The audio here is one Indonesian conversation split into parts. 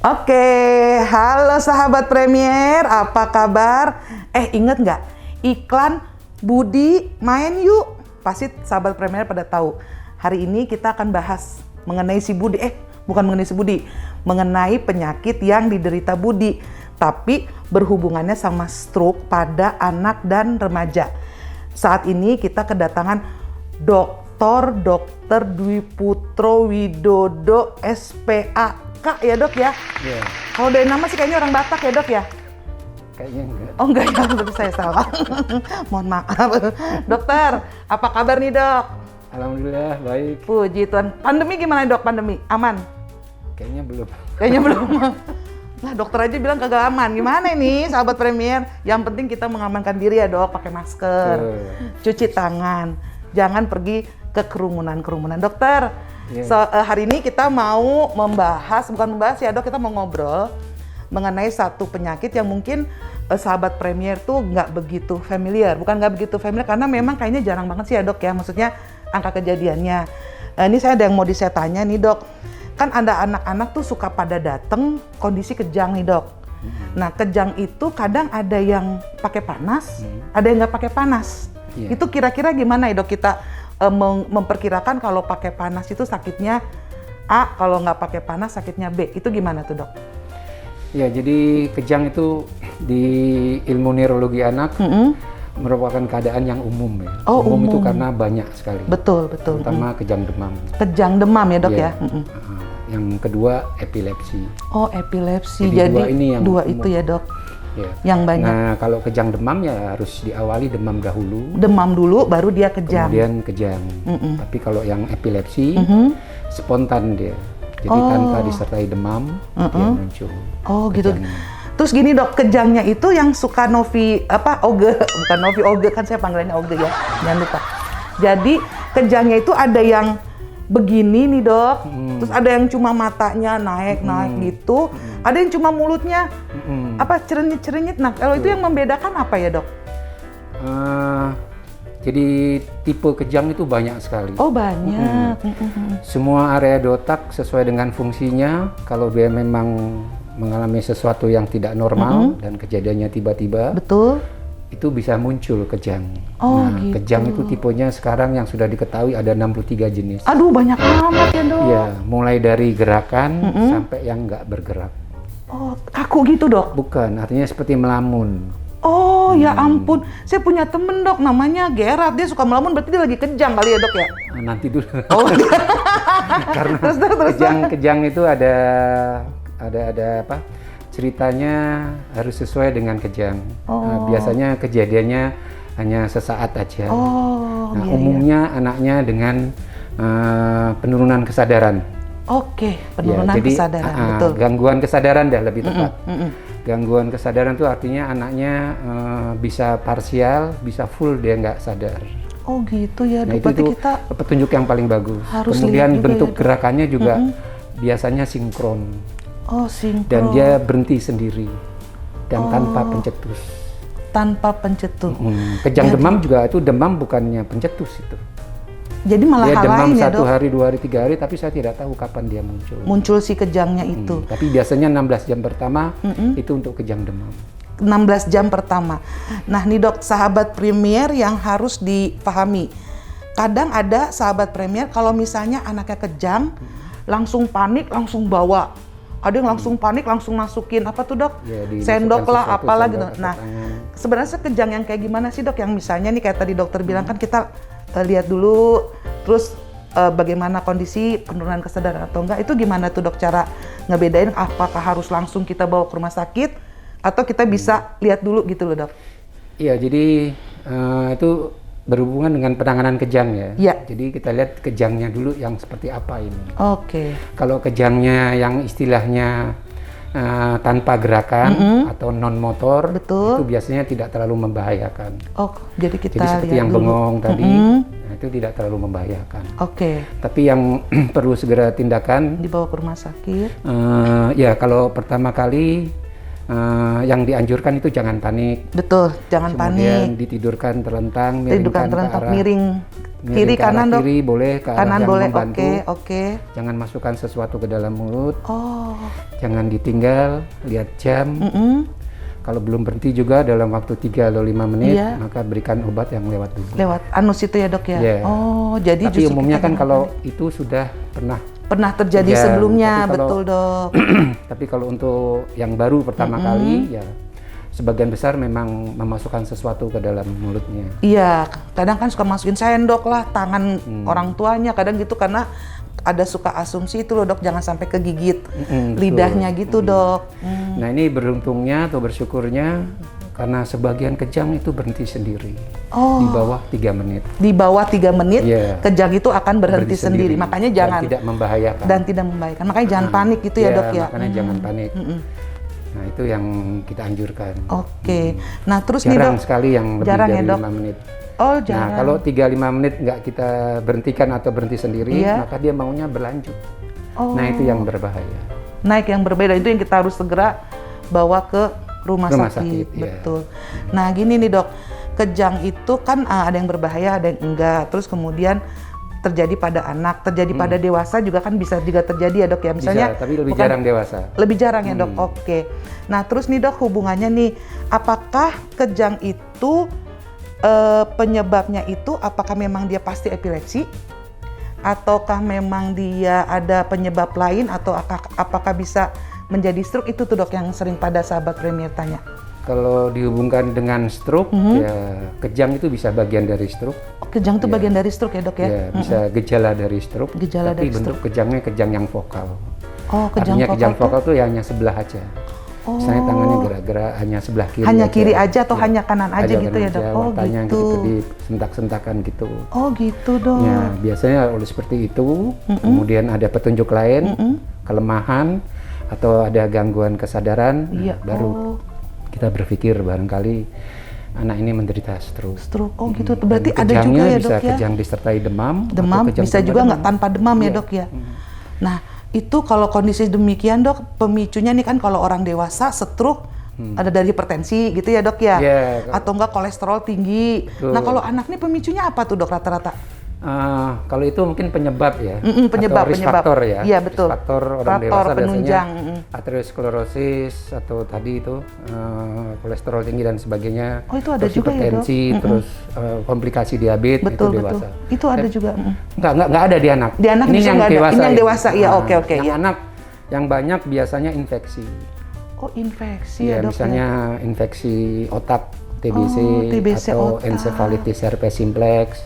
Oke, halo sahabat Premier, apa kabar? Inget nggak iklan Budi main yuk? Pasti sahabat Premier pada tahu. Hari ini kita akan bahas mengenai si Budi. Bukan mengenai si Budi, mengenai penyakit yang diderita Budi, tapi berhubungannya sama stroke pada anak dan remaja. Saat ini kita kedatangan Dr. Dwi Putro Widodo SPA. Kak ya dok ya? Iya. Kalau dari nama sih kayaknya orang Batak ya dok ya? Kayaknya enggak. Oh enggak ya, berarti saya salah. Mohon maaf. Dokter, apa kabar nih dok? Alhamdulillah baik. Puji Tuhan. Pandemi gimana dok? Pandemi aman? Kayaknya belum. Kayaknya belum. Lah dokter aja bilang kagak aman. Gimana ini sahabat Premier? Yang penting kita mengamankan diri ya dok, pakai masker, cuci tangan, jangan pergi ke kerumunan. Dokter, hari ini kita mau bukan membahas ya dok, kita mau ngobrol mengenai satu penyakit yang mungkin sahabat Premier tuh nggak begitu familiar. Bukan nggak begitu familiar, karena memang kayaknya jarang banget sih ya dok ya, maksudnya angka kejadiannya. Ini saya ada yang mau saya tanya nih dok, kan ada anak-anak tuh suka pada dateng kondisi kejang nih dok. Nah kejang itu kadang ada yang pakai panas, ada yang nggak pakai panas. Itu kira-kira gimana ya dok kita memperkirakan kalau pakai panas itu sakitnya A, kalau nggak pakai panas sakitnya B, itu gimana tuh dok? Ya, jadi kejang itu di ilmu neurologi anak merupakan keadaan yang umum ya. Umum itu karena banyak sekali. Betul. Terutama kejang demam. Kejang demam ya dok ya? Yang kedua epilepsi. Oh epilepsi, jadi dua itu ya dok? Ya. Yang banyak. Nah kalau kejang demam ya harus diawali demam dahulu. Demam dulu baru dia kejang. Kemudian kejang. Tapi kalau yang epilepsi spontan dia. Jadi tanpa disertai demam dia muncul. Oh gitu. Kejangnya. Terus gini dok, kejangnya itu yang suka Oge, bukan Novi Oge, kan saya panggilannya Oge ya, jangan lupa. Jadi kejangnya itu ada yang begini nih dok, terus ada yang cuma matanya naik gitu, ada yang cuma mulutnya cerenyit. Nah kalau itu yang membedakan apa ya dok? Jadi tipe kejang itu banyak sekali. Oh banyak. Semua area di otak sesuai dengan fungsinya. Kalau dia memang mengalami sesuatu yang tidak normal dan kejadiannya tiba-tiba, betul, itu bisa muncul kejang. Gitu. Kejang itu tipenya sekarang yang sudah diketahui ada 63 jenis. Aduh banyak amat ya dok. Iya, mulai dari gerakan sampai yang nggak bergerak. Oh kaku gitu dok? Bukan, artinya seperti melamun. Oh ya ampun, saya punya temen dok namanya Gerard, dia suka melamun, berarti dia lagi kejang kali ya dok ya? Nanti dulu. Oh. Karena kejang itu ada apa? Ceritanya harus sesuai dengan kejang. Biasanya kejadiannya hanya sesaat aja. Umumnya anaknya dengan penurunan kesadaran. Oke, penurunan kesadaran, betul. Gangguan kesadaran dah lebih tepat. Gangguan kesadaran itu artinya anaknya bisa parsial, bisa full dia nggak sadar. Oh gitu ya, nah, berarti itu kita petunjuk yang paling bagus. Kemudian bentuk gerakannya juga biasanya sinkron. Oh sinkron. Dan dia berhenti sendiri dan tanpa pencetus. Tanpa pencetus. Kejang demam juga itu demam bukannya pencetus itu. Jadi malah dia hal demam lain ya satu dok? hari, 2 hari, 3 hari, tapi saya tidak tahu kapan dia muncul. Muncul si kejangnya itu. Tapi biasanya 16 jam pertama itu untuk kejang demam. 16 jam pertama. Nah nih dok, sahabat Premier yang harus dipahami. Kadang ada sahabat Premier kalau misalnya anaknya kejang, langsung panik, langsung bawa. Ada yang langsung panik, langsung masukin apa tuh dok? Ya, sendok lah, apalah gitu. Nah, sebenarnya kejang yang kayak gimana sih dok? Yang misalnya nih kayak tadi dokter bilang kan kita lihat dulu, terus bagaimana kondisi penurunan kesadaran atau enggak, itu gimana tuh dok cara ngebedain apakah harus langsung kita bawa ke rumah sakit atau kita bisa lihat dulu gitu loh dok? Iya, jadi itu berhubungan dengan penanganan kejang ya. Iya. Jadi kita lihat kejangnya dulu yang seperti apa ini. Oke. Kalau kejangnya yang istilahnya tanpa gerakan atau non motor, itu biasanya tidak terlalu membahayakan. Oh, jadi kita jadi seperti lihat yang dulu. bengong tadi, nah, itu tidak terlalu membahayakan. Oke. Tapi yang perlu segera tindakan dibawa ke rumah sakit. Ya kalau pertama kali Yang dianjurkan itu jangan panik. Betul, jangan Kemudian panik. ditidurkan terlentang, Tidurkan miringkan ke terlentang, arah miring miring kiri ke arah kanan dok. kiri boleh, ke arah Kanan yang boleh, membantu. oke. Jangan masukkan sesuatu ke dalam mulut. Oh, Jangan ditinggal, lihat jam. Kalau belum berhenti juga dalam waktu 3 atau 5 menit, Iya. maka berikan obat yang lewat dulu. lewat anus itu ya dok ya. Iya. Oh, jadi Tapi justru umumnya kita kan kalau itu sudah pernah terjadi Ya, sebelumnya, tapi kalau- betul dok. tapi kalau untuk yang baru pertama kali ya sebagian besar memang memasukkan sesuatu ke dalam mulutnya. Iya, kadang kan suka masukin sendok lah, tangan orang tuanya, kadang gitu karena ada suka asumsi itu loh dok, jangan sampai kegigit lidahnya gitu dok. Nah ini beruntungnya atau bersyukurnya karena sebagian kejang itu berhenti sendiri di bawah 3 menit. Di bawah 3 menit, Iya. kejang itu akan berhenti sendiri. Makanya dan jangan tidak membahayakan. dan tidak membahayakan. Makanya jangan panik gitu ya dok ya. Makanya jangan panik. Nah itu yang kita anjurkan. Oke. Nah terus nih Jarang dok, sekali yang lebih Jarang ya, dari Dok? 5 menit. oh Nah jarang. kalau 3-5 menit nggak kita berhentikan atau berhenti sendiri, Iya. maka dia maunya berlanjut. Oh. Nah itu yang berbahaya. Naik yang berbeda itu yang kita harus segera bawa ke rumah Rumah sakit. sakit, iya. Betul. Nah gini nih dok, kejang itu kan ada yang berbahaya, ada yang enggak. Terus kemudian terjadi pada anak, terjadi pada dewasa juga kan bisa juga terjadi ya dok ya. Misalnya Bisa, tapi lebih bukan- jarang dewasa. Lebih jarang ya dok. Oke. Nah terus nih dok, hubungannya nih, apakah kejang itu penyebabnya itu apakah memang dia pasti epilepsi? Ataukah memang dia ada penyebab lain atau apakah bisa menjadi stroke? Itu tuh dok yang sering pada sahabat Premier tanya. Kalau dihubungkan dengan stroke, ya kejang itu bisa bagian dari stroke. Oh, kejang itu bagian dari stroke ya dok ya? Ya, bisa gejala dari stroke. Gejala tapi dari bentuk kejangnya kejang yang vokal. Oh, kejang Artinya vokal kejang tuh vokal tuh ya hanya sebelah aja. Misalnya tangannya gerak-gerak hanya sebelah kiri. hanya aja. kiri aja atau Ya, hanya kanan aja gitu kanan ya dok? aja, Oh matanya gitu. disentak-sentakan gitu. Oh gitu dok. Ya, biasanya oleh seperti itu, kemudian ada petunjuk lain, kelemahan, atau ada gangguan kesadaran, Iya. baru kita berpikir barangkali anak ini menderita stroke. Stroke. Oh gitu. Berarti Dan ada juga kejangnya ya bisa dok ya? kejang disertai demam, atau Demam kejang bisa tanpa juga demam. nggak tanpa demam ya Iya. dok ya? Nah itu kalau kondisi demikian dok, pemicunya nih kan kalau orang dewasa stroke ada dari hipertensi gitu ya dok ya? Iya. Atau enggak kolesterol tinggi. Betul. Nah kalau anak nih pemicunya apa tuh dok rata-rata? Kalau itu mungkin penyebab ya, penyebab, atau risk penyebab. factor ya. Iya, betul. Risk factor orang Faktor dewasa penunjang, biasanya aterosklerosis atau tadi itu kolesterol tinggi dan sebagainya. Oh, itu ada terus juga ya, Dok? hipertensi, terus komplikasi diabetes Betul itu betul. dewasa. Itu ada juga. Nggak ada di anak. Di anak ini justru yang nggak ada. dewasa. Ini yang dewasa, iya, Nah, oke, oke, yang iya. anak yang banyak biasanya infeksi. Oh infeksi Ya, ya dok misalnya infeksi otak TBC, Oh, TBC atau otak. encephalitis herpes simplex,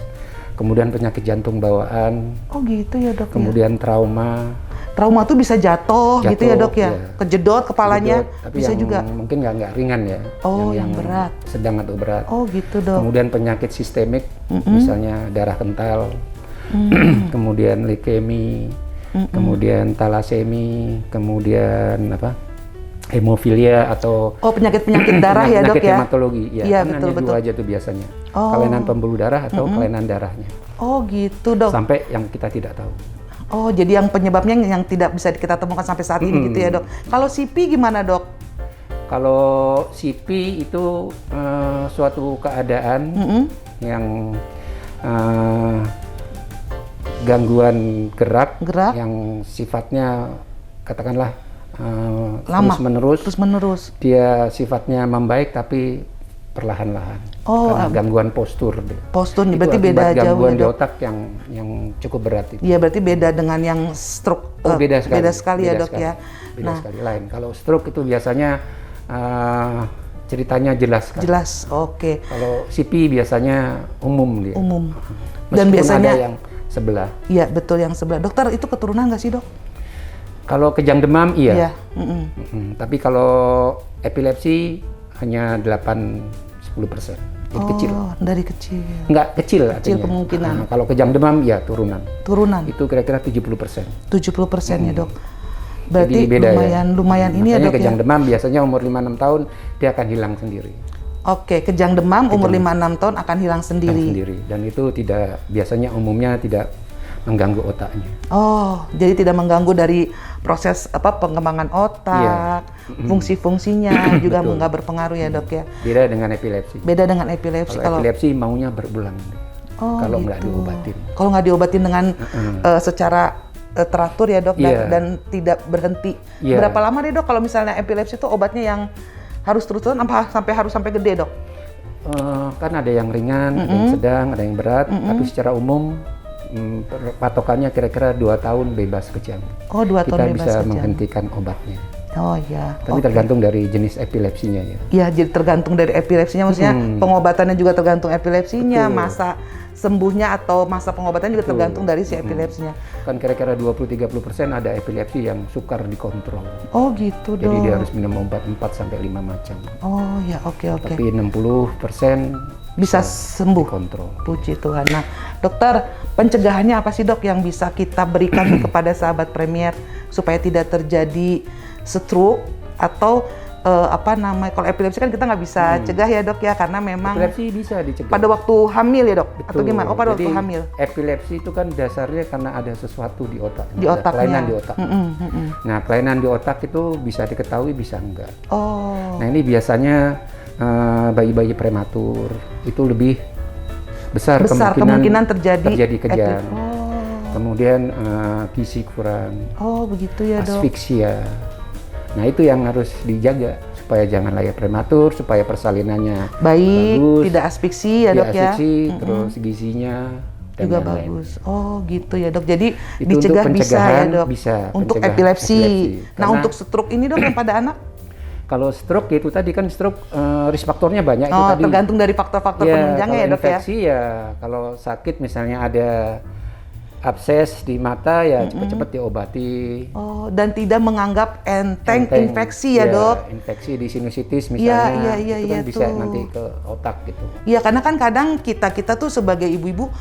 kemudian penyakit jantung bawaan, Oh gitu ya dok ya. kemudian trauma. Trauma tuh bisa jatuh gitu ya dok ya? iya. Kejedot kepalanya, Kedot, tapi bisa yang juga. mungkin nggak ringan ya. Oh, yang berat. Sedang atau berat. Oh gitu dok. Kemudian penyakit sistemik, misalnya darah kental, kemudian leukemi, kemudian talasemi, kemudian apa? Hemofilia atau Oh penyakit-penyakit darah ya dok penyakit ya? hematologi. Ya, Iya, kan betul, hanya betul. dua aja tuh biasanya. Oh. Kelainan pembuluh darah atau kelainan darahnya. Oh gitu dok. Sampai yang kita tidak tahu. Oh jadi yang penyebabnya yang tidak bisa kita temukan sampai saat ini gitu ya dok. Kalau CP gimana dok? Kalau CP itu suatu keadaan yang gangguan gerak, Gerak. yang sifatnya katakanlah Lama. terus menerus. Terus Dia sifatnya membaik tapi perlahan-lahan. Oh, karena gangguan postur. posturnya Itu berarti akibat beda jauh gangguan ya di dok. otak yang cukup berat itu. Iya berarti beda dengan yang stroke. Oh, beda sekali. Beda sekali ya Beda dok sekali. ya. Beda Nah sekali lain. Kalau stroke itu biasanya ceritanya jelas sekali. jelas. Oke. Kalau CP biasanya umum dia. Umum. Meskipun Dan biasanya ada yang sebelah. iya betul yang sebelah. Dokter itu keturunan nggak sih dok? Kalau kejang demam iya. Iya. Tapi kalau epilepsi hanya 8-10%. Jadi kecil. Oh dari kecil. Enggak kecil Kecil artinya. kemungkinan. Kalau kejang demam ya turunan. Turunan. Itu kira-kira 70%. 70% ya dok. Berarti Jadi beda lumayan ini ya Makanya dok ya. kejang demam biasanya umur 5-6 tahun dia akan hilang sendiri. Oke, kejang demam umur 5-6 tahun akan hilang sendiri. Dan itu tidak biasanya umumnya tidak mengganggu otaknya. Oh, jadi tidak mengganggu dari proses pengembangan otak, fungsi-fungsinya juga nggak berpengaruh ya dok ya. Beda dengan epilepsi. Beda dengan epilepsi. Kalau epilepsi maunya berulang. Kalau nggak gitu. diobatin. Kalau nggak diobatin dengan secara teratur ya dok, dan tidak berhenti. Berapa lama deh dok kalau misalnya epilepsi itu obatnya yang harus terus-terusan harus sampai gede dok? Kan ada yang ringan, ada yang sedang, ada yang berat, tapi secara umum patokannya kira-kira 2 tahun bebas kejang. Oh, 2 tahun bebas Kita bisa kejang. menghentikan obatnya. Oh ya. Tapi tergantung dari jenis epilepsinya ya. Iya, jadi tergantung dari epilepsinya, maksudnya pengobatannya juga tergantung epilepsinya, masa sembuhnya atau masa pengobatan juga tergantung dari si epilepsinya. Kan kira-kira 20-30% ada epilepsi yang sukar dikontrol. Oh gitu dok. Jadi dia harus minum obat 4-5 macam. Oh ya, oke. Tapi 60% bisa sembuh. Kontrol. Puji Tuhan. Nah, dokter, pencegahannya apa sih dok yang bisa kita berikan kepada sahabat Premier supaya tidak terjadi stroke atau kalau epilepsi kan kita nggak bisa cegah ya dok ya, karena memang epilepsi bisa dicegah pada waktu hamil ya dok. Betul. Atau gimana? Pada Jadi, waktu hamil. Epilepsi itu kan dasarnya karena ada sesuatu di otak. Di otaknya. Kelainan di otak. Nah, kelainan di otak itu bisa diketahui, bisa enggak. Oh. Nah, ini biasanya bayi-bayi prematur itu lebih besar kemungkinan terjadi kejang. Kemudian gizi kurang. Oh, begitu ya dok. Asfiksia. Nah, itu yang harus dijaga supaya jangan lahir prematur, supaya persalinannya baik, bagus, tidak asfiksi ya dok ya. Terus gizinya juga bagus. Oh, gitu ya dok. Jadi itu dicegah bisa ya dok. Bisa. Untuk epilepsi. Nah, untuk stroke ini dok yang pada anak? Kalau stroke itu tadi kan stroke risk faktornya banyak itu tadi. Tergantung dari faktor-faktor penunjangnya ya dok ya. Infeksi ya, kalau sakit misalnya ada abses di mata ya cepat-cepat diobati. Oh, dan tidak menganggap enteng infeksi ya dok. Infeksi di sinusitis misalnya, itu kan bisa nanti ke otak gitu. Iya, karena kan kadang kita tuh sebagai ibu-ibu,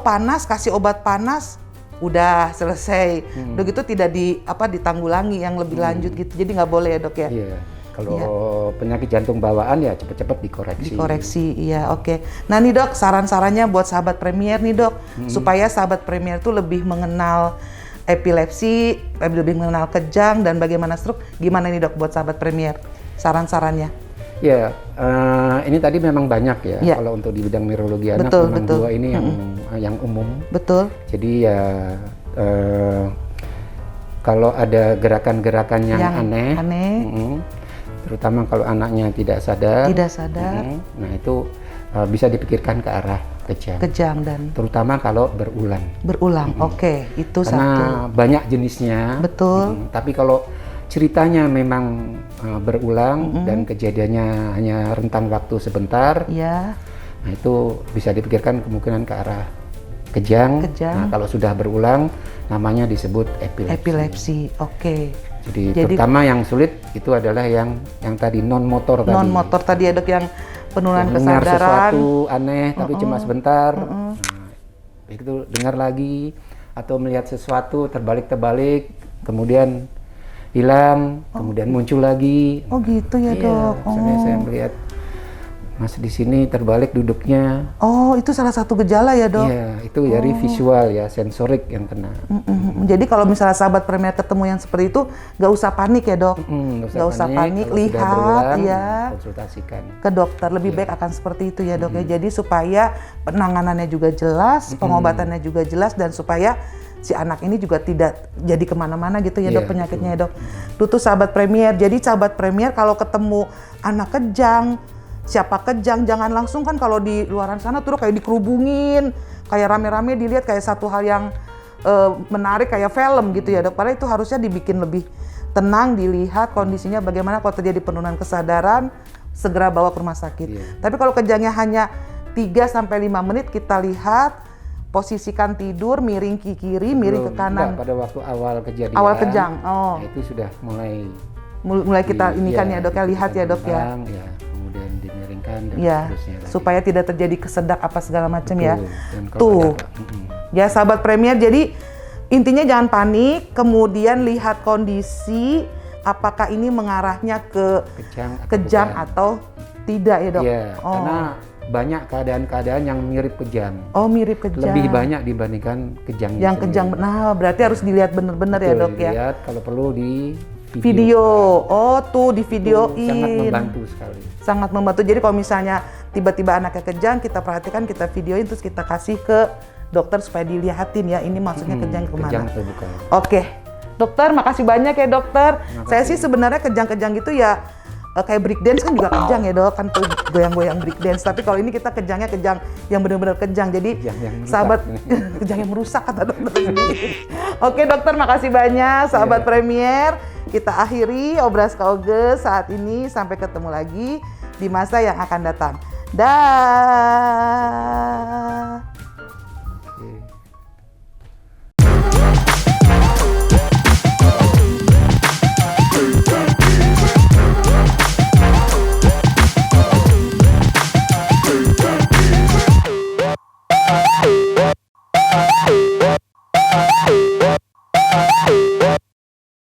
panas kasih obat panas, udah selesai. Dok itu tidak ditanggulangi yang lebih lanjut gitu. Jadi nggak boleh ya dok ya. Iya. Kalau penyakit jantung bawaan ya cepat-cepat dikoreksi. Iya, oke. Nah nih dok, saran-sarannya buat sahabat Premier nih dok, supaya sahabat Premier tuh lebih mengenal epilepsi, lebih mengenal kejang dan bagaimana stroke. Gimana nih dok buat sahabat Premier? Saran-sarannya? Ya, ini tadi memang banyak ya. Kalau untuk di bidang neurologi anak memang 2 ini yang umum. Betul. Jadi ya kalau ada gerakan-gerakan yang aneh. Terutama kalau anaknya tidak sadar. Nah, itu bisa dipikirkan ke arah kejang dan terutama kalau berulang. Oke, itu karena satu. Banyak jenisnya. Betul. Tapi kalau ceritanya memang berulang dan kejadiannya hanya rentang waktu sebentar. Nah, itu bisa dipikirkan kemungkinan ke arah kejang. Nah, kalau sudah berulang namanya disebut epilepsi. Oke. Jadi terutama yang sulit itu adalah yang tadi non motor tadi ya dok, yang penurunan mendengar kesadaran. Sesuatu aneh tapi cuma sebentar. Nah, itu dengar lagi atau melihat sesuatu terbalik kemudian hilang, kemudian muncul lagi. Oh gitu ya dok. Misalnya saya melihat Mas di sini terbalik duduknya. Oh, itu salah satu gejala ya dok? Iya, itu dari visual ya, sensorik yang kena. Jadi kalau misalnya sahabat Premier ketemu yang seperti itu, nggak usah panik ya dok? Nggak usah panik, lihat ya, konsultasikan ke dokter. Lebih baik akan seperti itu ya dok ya. Jadi supaya penanganannya juga jelas, pengobatannya juga jelas, dan supaya si anak ini juga tidak jadi kemana-mana gitu ya dok penyakitnya ya dok. Tuh sahabat Premier, jadi sahabat Premier kalau ketemu anak kejang, siapa kejang, jangan langsung kan kalau di luaran sana tuh kayak dikerubungin, kayak rame-rame dilihat kayak satu hal yang menarik kayak film gitu ya dok. Padahal itu harusnya dibikin lebih tenang, dilihat kondisinya bagaimana, kalau terjadi penurunan kesadaran segera bawa ke rumah sakit. Tapi kalau kejangnya hanya 3-5 menit, kita lihat, posisikan tidur, miring ke kiri, miring ke kanan. Pada waktu awal kejadian. Awal kejang. Nah, itu sudah mulai kita ini kan ya dok ya, lihat ya dok ya. Kemudian dimiringkan dan seterusnya lagi. Supaya tidak terjadi kesedak apa segala macam ya. Tuh. Ya sahabat Premier, jadi intinya jangan panik, kemudian lihat kondisi apakah ini mengarahnya ke kejang atau tidak ya dok. Iya, karena banyak keadaan-keadaan yang mirip kejang. Oh, mirip kejang. Lebih banyak dibandingkan kejang. Yang kejang. Nah, berarti harus dilihat benar-benar ya dok ya. Dilihat, kalau perlu video. Oh tuh di videoin. Sangat membantu sekali. Sangat membantu. Jadi kalau misalnya tiba-tiba anaknya kejang, kita perhatikan, kita videoin, terus kita kasih ke dokter supaya dilihatin ya ini maksudnya kejang kemana. Kejang atau bukan. Oke, dokter makasih banyak ya dokter. Saya sih sebenarnya kejang-kejang gitu ya kayak break dance kan juga kejang ya dok, kan tuh goyang-goyang break dance. Tapi kalau ini kita kejangnya kejang yang benar-benar kejang. Jadi sahabat kejang yang merusak kata dokter ini. Oke dokter, makasih banyak sahabat Premier. Kita akhiri Obras Kauge saat ini, sampai ketemu lagi di masa yang akan datang. Dah.